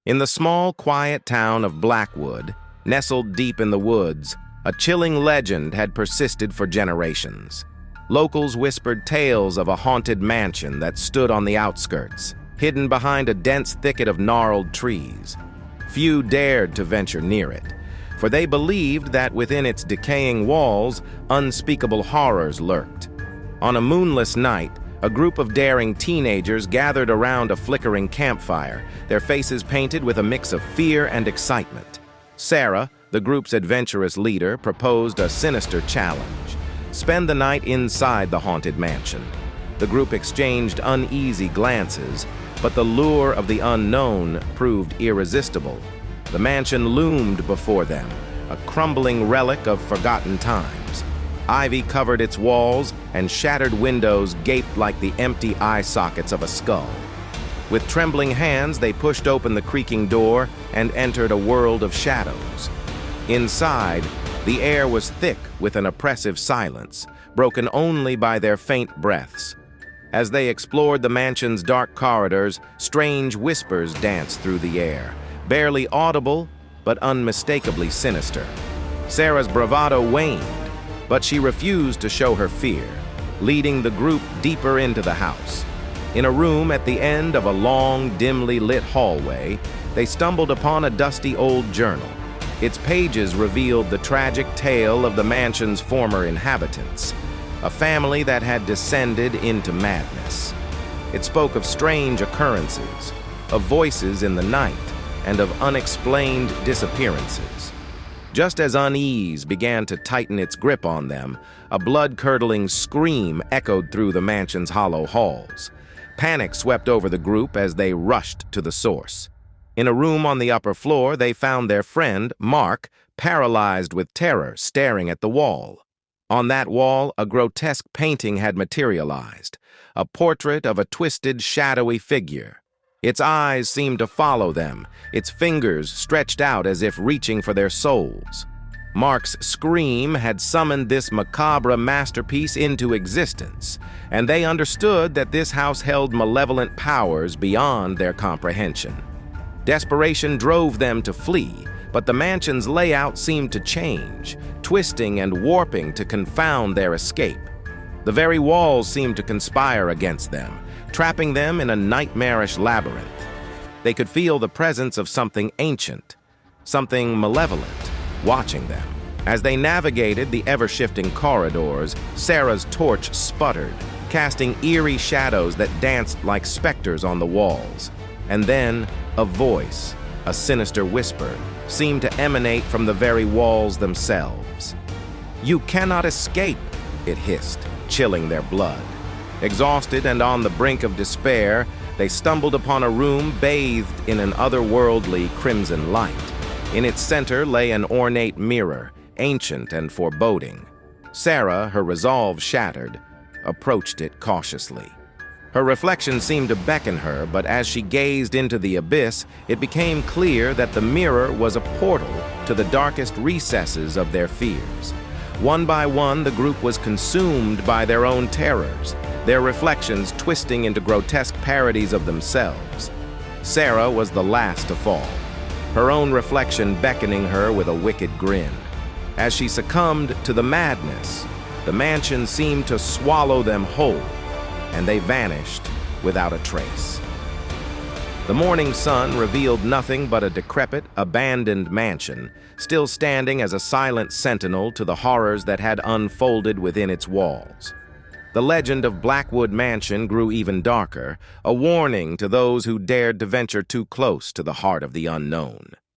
In the small, quiet town of Blackwood, nestled deep in the woods, a chilling legend had persisted for generations. Locals whispered tales of a haunted mansion that stood on the outskirts, hidden behind a dense thicket of gnarled trees. Few dared to venture near it, for they believed that within its decaying walls, unspeakable horrors lurked. On a moonless night, a group of daring teenagers gathered around a flickering campfire, their faces painted with a mix of fear and excitement. Sarah, the group's adventurous leader, proposed a sinister challenge: spend the night inside the haunted mansion. The group exchanged uneasy glances, but the lure of the unknown proved irresistible. The mansion loomed before them, a crumbling relic of forgotten times. Ivy covered its walls, and shattered windows gaped like the empty eye sockets of a skull. With trembling hands, they pushed open the creaking door and entered a world of shadows. Inside, the air was thick with an oppressive silence, broken only by their faint breaths. As they explored the mansion's dark corridors, strange whispers danced through the air, barely audible but unmistakably sinister. Sarah's bravado waned, but she refused to show her fear, leading the group deeper into the house. In a room at the end of a long, dimly lit hallway, they stumbled upon a dusty old journal. Its pages revealed the tragic tale of the mansion's former inhabitants, a family that had descended into madness. It spoke of strange occurrences, of voices in the night, and of unexplained disappearances. Just as unease began to tighten its grip on them, a blood-curdling scream echoed through the mansion's hollow halls. Panic swept over the group as they rushed to the source. In a room on the upper floor, they found their friend, Mark, paralyzed with terror, staring at the wall. On that wall, a grotesque painting had materialized, a portrait of a twisted, shadowy figure. Its eyes seemed to follow them, its fingers stretched out as if reaching for their souls. Mark's scream had summoned this macabre masterpiece into existence, and they understood that this house held malevolent powers beyond their comprehension. Desperation drove them to flee, but the mansion's layout seemed to change, twisting and warping to confound their escape. The very walls seemed to conspire against them, trapping them in a nightmarish labyrinth. They could feel the presence of something ancient, something malevolent, watching them. As they navigated the ever-shifting corridors, Sarah's torch sputtered, casting eerie shadows that danced like specters on the walls. And then, a voice, a sinister whisper, seemed to emanate from the very walls themselves. "You cannot escape," it hissed, chilling their blood. Exhausted and on the brink of despair, they stumbled upon a room bathed in an otherworldly crimson light. In its center lay an ornate mirror, ancient and foreboding. Sarah, her resolve shattered, approached it cautiously. Her reflection seemed to beckon her, but as she gazed into the abyss, it became clear that the mirror was a portal to the darkest recesses of their fears. One by one, the group was consumed by their own terrors, their reflections twisting into grotesque parodies of themselves. Sarah was the last to fall, her own reflection beckoning her with a wicked grin. As she succumbed to the madness, the mansion seemed to swallow them whole, and they vanished without a trace. The morning sun revealed nothing but a decrepit, abandoned mansion, still standing as a silent sentinel to the horrors that had unfolded within its walls. The legend of Blackwood Mansion grew even darker, a warning to those who dared to venture too close to the heart of the unknown.